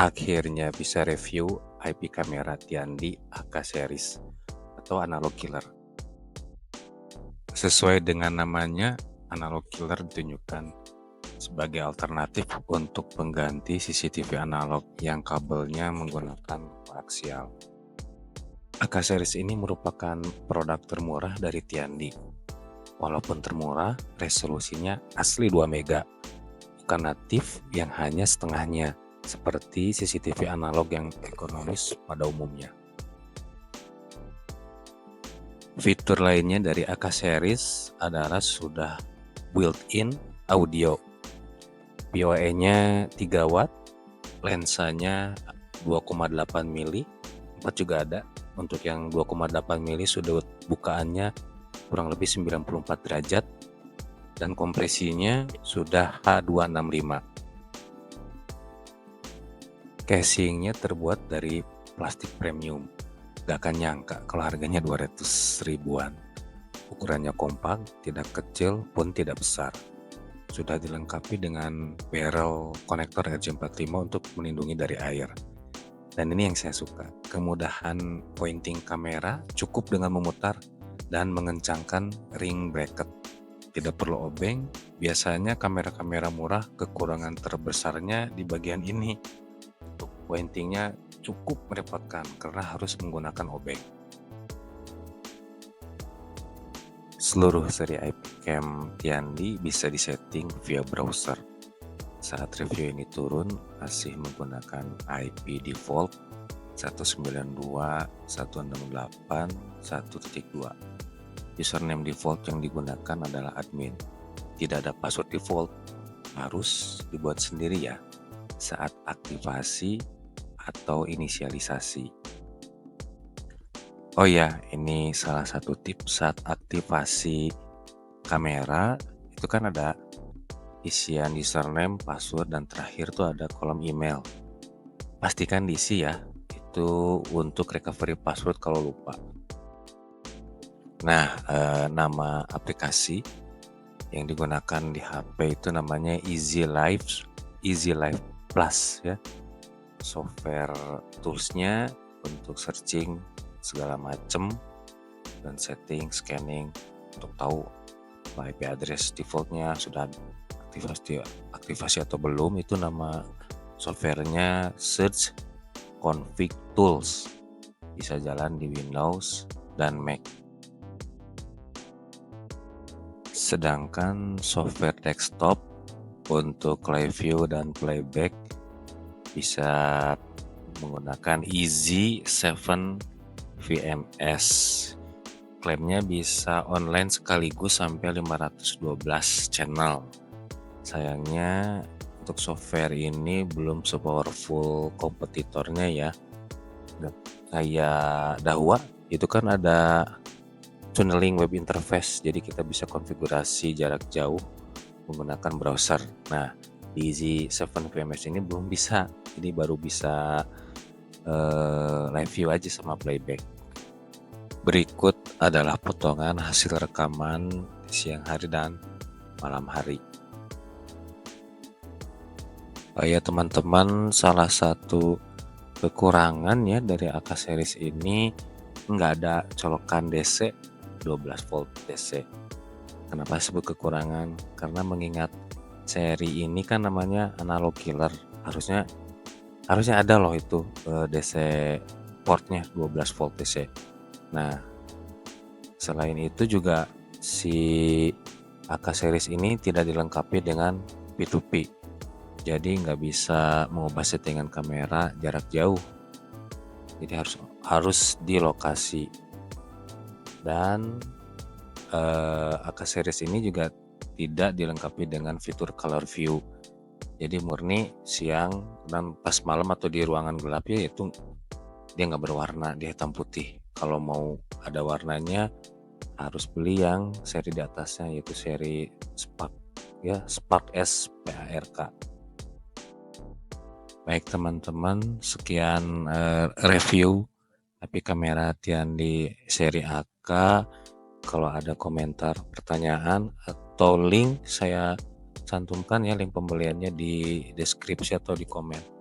Akhirnya bisa review IP kamera Tiandi AK series atau analog killer. Sesuai dengan namanya, analog killer ditunjukkan sebagai alternatif untuk pengganti CCTV analog yang kabelnya menggunakan koaksial. AK series ini merupakan produk termurah dari Tiandi. Walaupun termurah, resolusinya asli 2 mega, bukan natif yang hanya setengahnya, seperti CCTV analog yang ekonomis pada umumnya. Fitur lainnya dari AK series adalah sudah built-in audio. PoE-nya 3 watt, lensanya 2,8 mili, 4 juga ada. Untuk yang 2,8 mili sudut bukaannya kurang lebih 94 derajat dan kompresinya sudah H265. Casingnya terbuat dari plastik premium. Gak akan nyangka kalau harganya 200 ribuan. Ukurannya kompak, tidak kecil pun tidak besar. Sudah dilengkapi dengan barrel konektor RJ45 untuk melindungi dari air. Dan ini yang saya suka, kemudahan pointing kamera cukup dengan memutar dan mengencangkan ring bracket. Tidak perlu obeng, biasanya kamera-kamera murah kekurangan terbesarnya di bagian ini. Untuk pointingnya cukup merepotkan karena harus menggunakan obeng. Seluruh seri IP cam Tiandi bisa disetting via browser. Saat review ini turun masih menggunakan IP default 192.168.1.2. Username default yang digunakan adalah admin. Tidak ada password default, harus dibuat sendiri ya saat aktivasi atau inisialisasi. Oh ya, ini salah satu tips saat aktivasi kamera itu kan ada isian username, password, dan terakhir tuh ada kolom email. Pastikan diisi ya, itu untuk recovery password kalau lupa. Nah, nama aplikasi yang digunakan di HP itu namanya Easy Life Plus ya. Software toolsnya untuk searching segala macam dan setting, scanning untuk tahu IP address defaultnya sudah aktivasi atau belum. Itu nama softwarenya Search Config Tools, bisa jalan di Windows dan Mac. Sedangkan software desktop untuk live view dan playback bisa menggunakan Easy7 VMS. Klaimnya bisa online sekaligus sampai 512 channel. Sayangnya untuk software ini belum sepowerful kompetitornya ya. Kayak Dahua itu kan ada tunneling web interface, jadi kita bisa konfigurasi jarak jauh menggunakan browser. Nah, di Easy7 VMS ini belum bisa, jadi baru bisa live view aja sama playback. Berikut adalah potongan hasil rekaman siang hari dan malam hari. Oh ya teman-teman, salah satu kekurangan ya dari AK series ini nggak ada colokan DC 12 volt DC. Kenapa sebut kekurangan? Karena mengingat seri ini kan namanya analog killer, harusnya ada loh itu DC portnya 12 volt DC. Nah, selain itu juga si AK series ini tidak dilengkapi dengan P2P, jadi nggak bisa mengubah settingan kamera jarak jauh. Jadi harus di lokasi. Dan AK series ini juga tidak dilengkapi dengan fitur color view. Jadi murni siang dan pas malam atau di ruangan gelap ya itu dia nggak berwarna, dia hitam putih. Kalau mau ada warnanya harus beli yang seri di atasnya, yaitu seri Spark ya, Spark S PARK. Baik teman-teman, sekian review IP kamera Tiandi seri AK. Kalau ada komentar, pertanyaan, atau link, saya cantumkan ya link pembeliannya di deskripsi atau di komen.